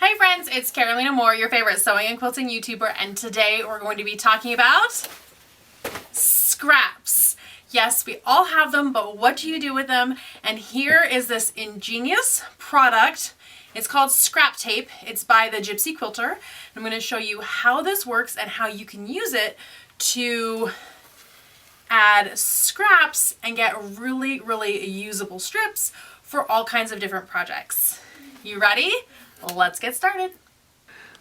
Hey friends, it's Carolina Moore, your favorite sewing and quilting YouTuber, and today we're going to be talking about scraps. Yes, we all have them, but what do you do with them? And here is this ingenious product. It's called scrap tape. It's by the Gypsy Quilter. I'm going to show you how this works and how you can use it to add scraps and get really, really usable strips for all kinds of different projects. You ready? Let's get started.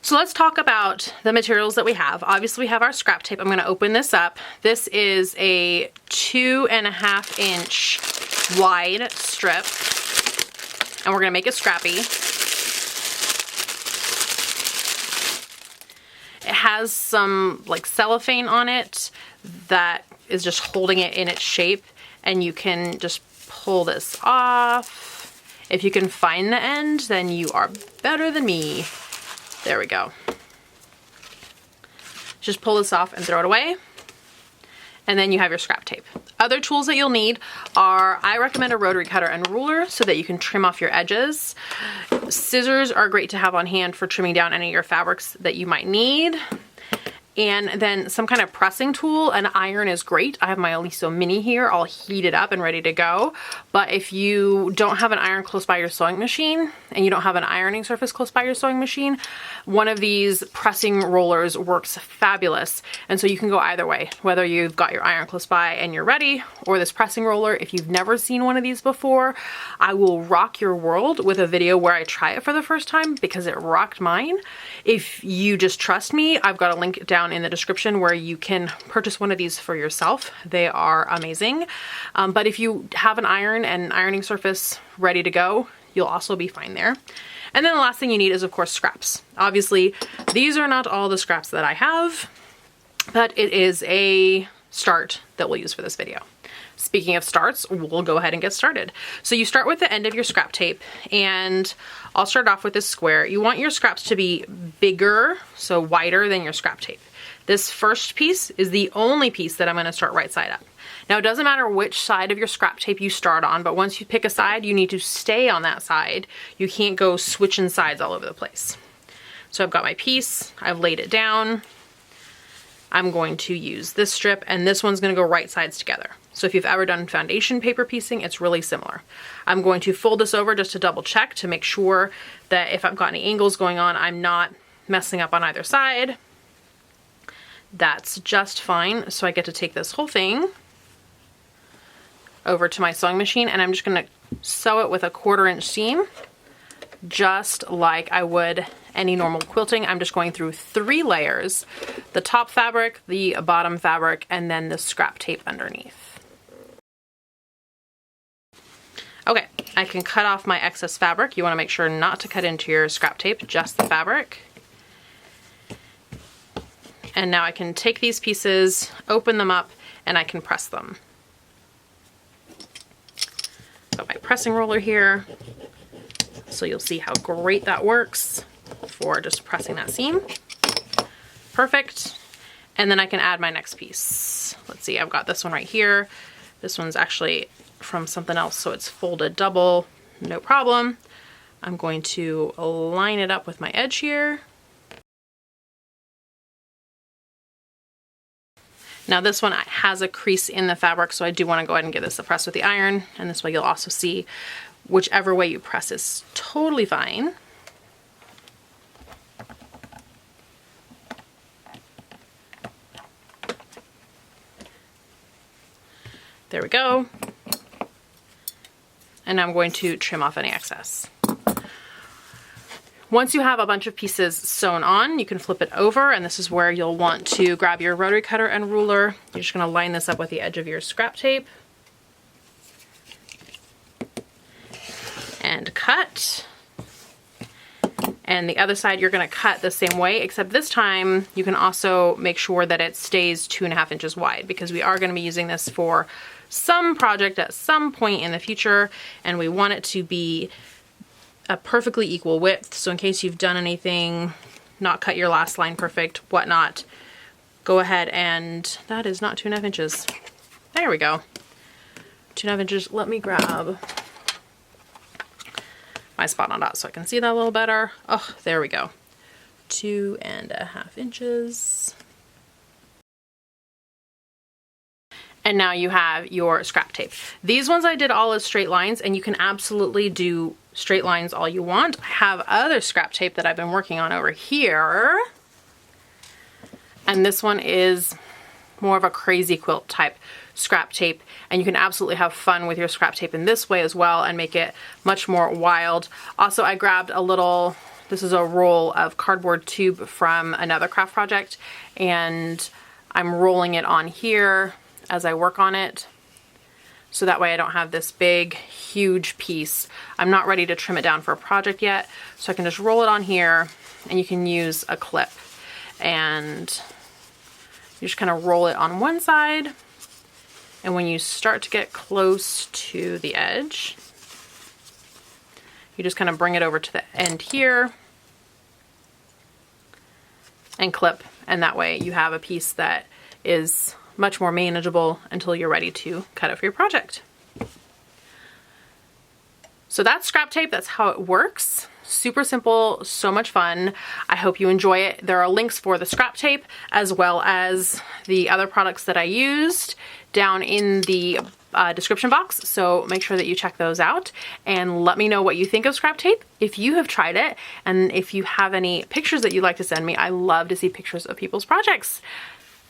So let's talk about the materials that we have. Obviously we have our scrap tape. I'm going to open this up. This is a 2.5 inch wide strip and we're going to make it scrappy. It has some like cellophane on it that is just holding it in its shape, and you can just pull this off. If you can find the end, then you are better than me. There we go. Just pull this off and throw it away. And then you have your scrap tape. Other tools that you'll need are, I recommend a rotary cutter and ruler so that you can trim off your edges. Scissors are great to have on hand for trimming down any of your fabrics that you might need. And then some kind of pressing tool. An iron is great. I have my Aliso Mini here all heated up and ready to go. But if you don't have an iron close by your sewing machine and you don't have an ironing surface close by your sewing machine, one of these pressing rollers works fabulous. And so you can go either way, whether you've got your iron close by and you're ready, or this pressing roller. If you've never seen one of these before, I will rock your world with a video where I try it for the first time because it rocked mine. If you just trust me, I've got a link down in the description where you can purchase one of these for yourself. They are amazing. But if you have an iron and ironing surface ready to go, you'll also be fine there. And then the last thing you need is, of course, scraps. Obviously, these are not all the scraps that I have, but it is a start that we'll use for this video. Speaking of starts, we'll go ahead and get started. So you start with the end of your scrap tape, and I'll start off with this square. You want your scraps to be bigger, so wider than your scrap tape. This first piece is the only piece that I'm going to start right side up. Now it doesn't matter which side of your scrap tape you start on, but once you pick a side, you need to stay on that side. You can't go switching sides all over the place. So I've got my piece, I've laid it down. I'm going to use this strip, and this one's going to go right sides together. So if you've ever done foundation paper piecing, it's really similar. I'm going to fold this over just to double check to make sure that if I've got any angles going on, I'm not messing up on either side. That's just fine. So I get to take this whole thing over to my sewing machine, and I'm just going to sew it with a 1/4 inch seam, just like I would any normal quilting. I'm just going through 3 layers: the top fabric, the bottom fabric, and then the scrap tape underneath. Okay, I can cut off my excess fabric. You want to make sure not to cut into your scrap tape, just the fabric. And now I can take these pieces, open them up, and I can press them. Got my pressing roller here, so you'll see how great that works for just pressing that seam. Perfect. And then I can add my next piece. Let's see, I've got this one right here. This one's actually from something else, so it's folded double, no problem. I'm going to line it up with my edge here. Now this one has a crease in the fabric, so I do want to go ahead and give this a press with the iron, and this way you'll also see whichever way you press is totally fine. There we go. And I'm going to trim off any excess. Once you have a bunch of pieces sewn on, you can flip it over, and this is where you'll want to grab your rotary cutter and ruler. You're just going to line this up with the edge of your scrap tape and cut. And the other side you're going to cut the same way, except this time you can also make sure that it stays 2.5 inches wide, because we are going to be using this for some project at some point in the future, and we want it to be a perfectly equal width. So in case you've done anything, not cut your last line perfect, whatnot, go ahead and, that is not 2.5 inches. There we go. 2.5 inches. Let me grab my spot on dot so I can see that a little better. Oh, there we go. 2.5 inches. And now you have your scrap tape. These ones I did all as straight lines, and you can absolutely do straight lines all you want. I have other scrap tape that I've been working on over here. And this one is more of a crazy quilt type scrap tape, and you can absolutely have fun with your scrap tape in this way as well and make it much more wild. Also, I grabbed a little, this is a roll of cardboard tube from another craft project, and I'm rolling it on here as I work on it. So that way I don't have this big, huge piece. I'm not ready to trim it down for a project yet, so I can just roll it on here, and you can use a clip. And you just kind of roll it on one side, and when you start to get close to the edge, you just kind of bring it over to the end here and clip, and that way you have a piece that is much more manageable until you're ready to cut it for your project. So that's scrap tape. That's how it works. Super simple, so much fun. I hope you enjoy it. There are links for the scrap tape as well as the other products that I used down in the description box, so make sure that you check those out and let me know what you think of scrap tape if you have tried it, and if you have any pictures that you'd like to send me. I love to see pictures of people's projects.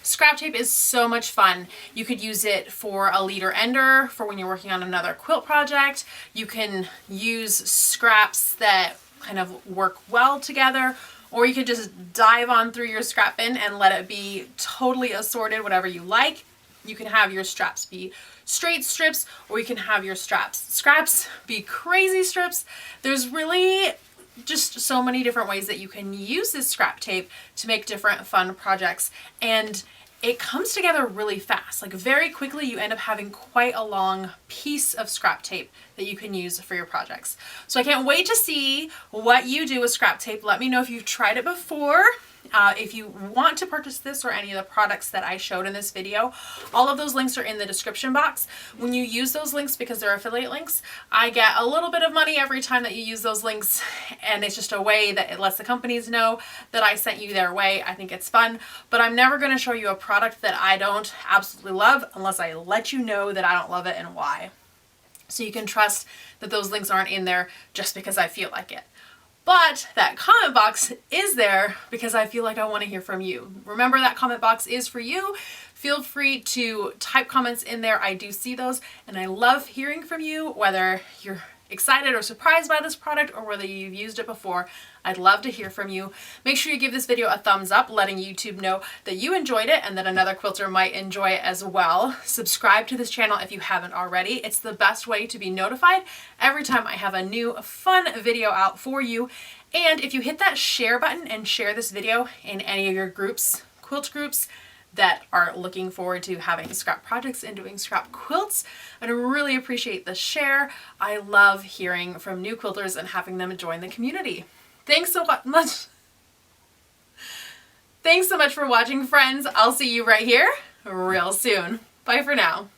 Scrap tape is so much fun. You could use it for a leader ender for when you're working on another quilt project. You can use scraps that kind of work well together, or you could just dive on through your scrap bin and let it be totally assorted, whatever you like. You can have your straps be straight strips, or you can have your scraps be crazy strips. There's really just so many different ways that you can use this scrap tape to make different fun projects, and it comes together really fast. Like very quickly you end up having quite a long piece of scrap tape that you can use for your projects. So I can't wait to see what you do with scrap tape. Let me know if you've tried it before. If you want to purchase this or any of the products that I showed in this video, all of those links are in the description box. When you use those links, because they're affiliate links, I get a little bit of money every time that you use those links, and it's just a way that it lets the companies know that I sent you their way. I think it's fun, but I'm never going to show you a product that I don't absolutely love unless I let you know that I don't love it and why. So you can trust that those links aren't in there just because I feel like it. But that comment box is there because I feel like I want to hear from you. Remember, that comment box is for you. Feel free to type comments in there. I do see those, and I love hearing from you, whether you're excited or surprised by this product or whether you've used it before. I'd love to hear from you. Make sure you give this video a thumbs up, letting YouTube know that you enjoyed it and that another quilter might enjoy it as well. Subscribe to this channel if you haven't already. It's the best way to be notified every time I have a new fun video out for you. And if you hit that share button and share this video in any of your groups, quilt groups, that are looking forward to having scrap projects and doing scrap quilts, I'd really appreciate the share. I love hearing from new quilters and having them join the community. Thanks so much. Thanks so much for watching, friends. I'll see you right here real soon. Bye for now.